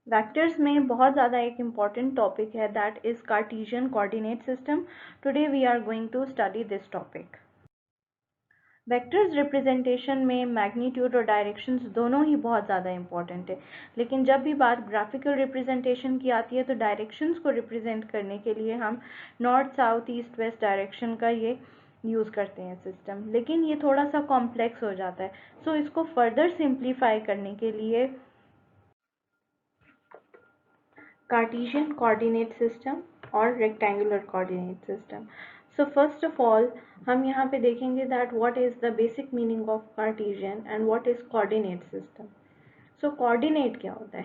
Vectors में बहुत ज़्यादा एक इम्पॉर्टेंट टॉपिक है that is Cartesian coordinate system. Today we are going to study this topic. Vectors representation में मैग्नीट्यूड और डायरेक्शंस दोनों ही बहुत ज़्यादा इम्पॉर्टेंट है, लेकिन जब भी बात ग्राफिकल रिप्रेजेंटेशन की आती है तो डायरेक्शंस को रिप्रेजेंट करने के लिए हम north south east west direction का ये यूज़ करते हैं सिस्टम, लेकिन ये थोड़ा सा कॉम्प्लेक्स हो जाता है. सो इसको फर्दर सिंप्लीफाई करने के लिए कार्टेशियन कोऑर्डिनेट सिस्टम और rectangular coordinate system. So first of all हम यहाँ पे देखेंगे that what is the basic meaning of Cartesian and what is coordinate system. So coordinate क्या होता है?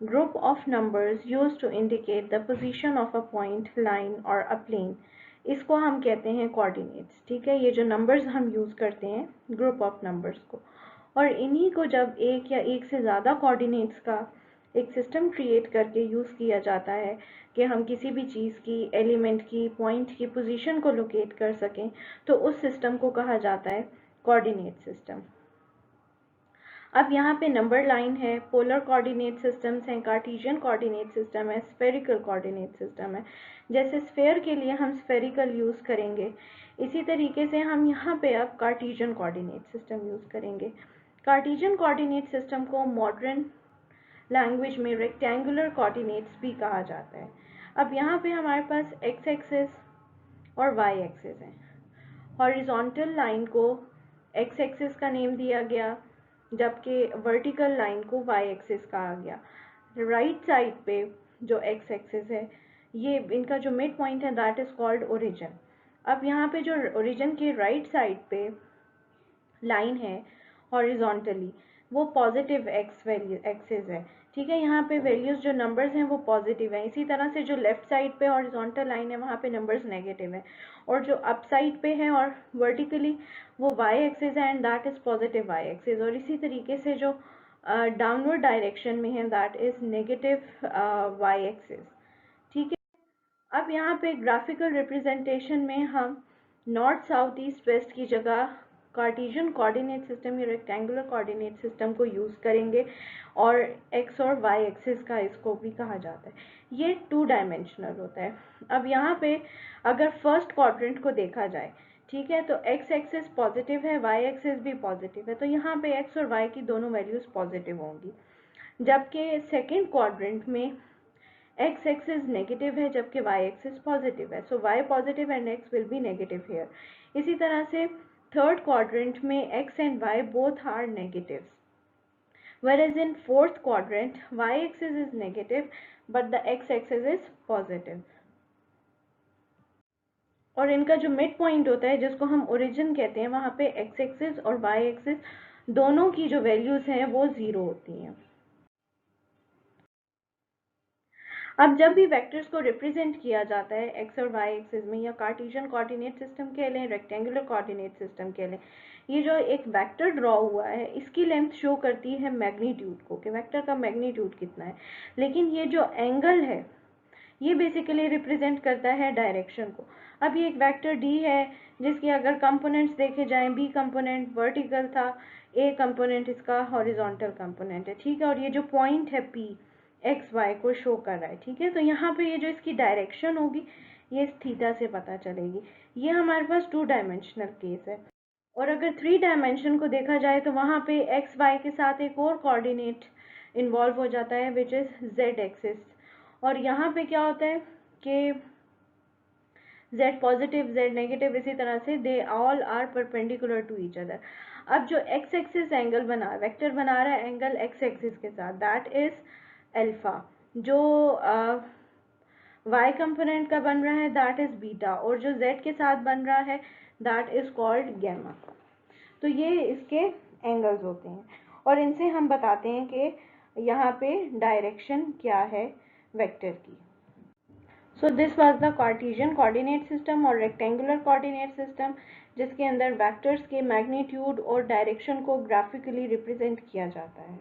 Group of numbers used to indicate the position of a point, line और a plane. इसको हम कहते हैं कोऑर्डिनेट्स. ठीक है, ये जो नंबर्स हम यूज़ करते हैं ग्रुप ऑफ नंबर्स को, और इन्हीं को जब एक या एक से ज़्यादा कोऑर्डिनेट्स का एक सिस्टम क्रिएट करके यूज़ किया जाता है कि हम किसी भी चीज़ की, एलिमेंट की, पॉइंट की पोजीशन को लोकेट कर सकें, तो उस सिस्टम को कहा जाता है कोऑर्डिनेट सिस्टम. अब यहाँ पे नंबर लाइन है, पोलर कोऑर्डिनेट सिस्टम्स हैं, कार्टेशियन कोऑर्डिनेट सिस्टम है, स्फेरिकल कोऑर्डिनेट सिस्टम है. जैसे स्फेयर के लिए हम स्फेरिकल यूज़ करेंगे, इसी तरीके से हम यहाँ पे अब कार्टेशियन कोऑर्डिनेट सिस्टम यूज़ करेंगे. कार्टेशियन कोऑर्डिनेट सिस्टम को मॉडर्न लैंग्वेज में रेक्टेंगुलर कोऑर्डिनेट्स भी कहा जाता है. अब यहाँ पे हमारे पास एक्स एक्सिस और वाई एक्सिस है. हॉरिजॉन्टल लाइन को एक्स एक्सिस का नेम दिया गया, जबकि वर्टिकल लाइन को वाई एक्सिस कहा गया. राइट साइड पे जो एक्स एक्सिस है, ये इनका जो मिड पॉइंट है दैट इज कॉल्ड ओरिजिन. अब यहाँ पे जो ओरिजिन के राइट साइड पे लाइन है हॉरिजॉन्टली, वो पॉजिटिव एक्स वैल्यू एक्सिस है. ठीक है, यहाँ पे वैल्यूज जो नंबर्स हैं वो पॉजिटिव हैं. इसी तरह से जो लेफ्ट साइड पे हॉरिजॉन्टल लाइन है वहाँ पे नंबर्स नेगेटिव है, और जो अप साइड पे है और वर्टिकली वो वाई एक्सिस है and that is positive Y axis. और इसी तरीके से जो डाउनवर्ड डायरेक्शन में है that is negative Y axis. ठीक है, अब यहाँ पे ग्राफिकल रिप्रेजेंटेशन में हम नॉर्थ साउथ ईस्ट वेस्ट की जगह कार्टेशियन कोऑर्डिनेट सिस्टम या रेक्टेंगुलर कोऑर्डिनेट सिस्टम को यूज़ करेंगे, और एक्स और वाई एक्सिस का इसको भी कहा जाता है. ये 2 डायमेंशनल होता है. अब यहाँ पे अगर फर्स्ट क्वाड्रेंट को देखा जाए, ठीक है, तो एक्स एक्सिस पॉजिटिव है, वाई एक्सिस भी पॉजिटिव है, तो यहाँ पे एक्स और वाई की दोनों वैल्यूज़ पॉजिटिव होंगी. जबकि सेकेंड क्वाड्रेंट में एक्स एक्सिस नेगेटिव है जबकि वाई एक्सिस पॉजिटिव है, so y positive and x will be negative here. इसी तरह से थर्ड क्वाड्रेंट में x and y both are negatives, whereas in fourth quadrant y axis is negative but the x axis is positive. और इनका जो mid point होता है जिसको हम ओरिजिन कहते हैं, वहाँ पे x एक्सिस और y एक्सिस दोनों की जो वैल्यूज़ हैं वो 0 होती हैं. अब जब भी वेक्टर्स को रिप्रेजेंट किया जाता है एक्स और वाई एक्सिस में, या कार्टेशियन कोऑर्डिनेट सिस्टम कह लें, रेक्टेंगुलर कोऑर्डिनेट सिस्टम कह लें, ये जो एक वेक्टर ड्रॉ हुआ है इसकी लेंथ शो करती है मैग्नीट्यूड को, कि वेक्टर का मैग्नीट्यूड कितना है. लेकिन ये जो एंगल है ये बेसिकली रिप्रेजेंट करता है डायरेक्शन को. अब ये एक वेक्टर डी है जिसके अगर कंपोनेंट्स देखे जाएं, बी कंपोनेंट वर्टिकल था, ए कंपोनेंट इसका हॉरिजॉन्टल कंपोनेंट है. ठीक है, और ये जो पॉइंट है पी एक्स वाई को शो कर रहा है. ठीक है, तो यहाँ पे ये जो इसकी डायरेक्शन होगी ये इस थीटा से पता चलेगी. ये हमारे पास 2 डायमेंशनल केस है. और अगर 3 डायमेंशन को देखा जाए तो वहाँ पे एक्स वाई के साथ एक और कोऑर्डिनेट इन्वॉल्व हो जाता है विच इज़ जेड एक्सिस. और यहाँ पे क्या होता है कि z पॉजिटिव, z नेगेटिव, इसी तरह से they all are perpendicular to each other. अब जो x एक्सिस एंगल बना वेक्टर बना रहा है एंगल x एक्सिस के साथ, दैट इज अल्फा. जो y कंपोनेंट का बन रहा है दैट इज बीटा, और जो z के साथ बन रहा है दैट इज कॉल्ड गैमा. तो ये इसके एंगल्स होते हैं, और इनसे हम बताते हैं कि यहाँ पे डायरेक्शन क्या है वेक्टर की. So this was the Cartesian coordinate system और रेक्टेंगुलर कोऑर्डिनेट सिस्टम, जिसके अंदर वेक्टर्स के मैग्नीट्यूड और डायरेक्शन को ग्राफिकली रिप्रेजेंट किया जाता है.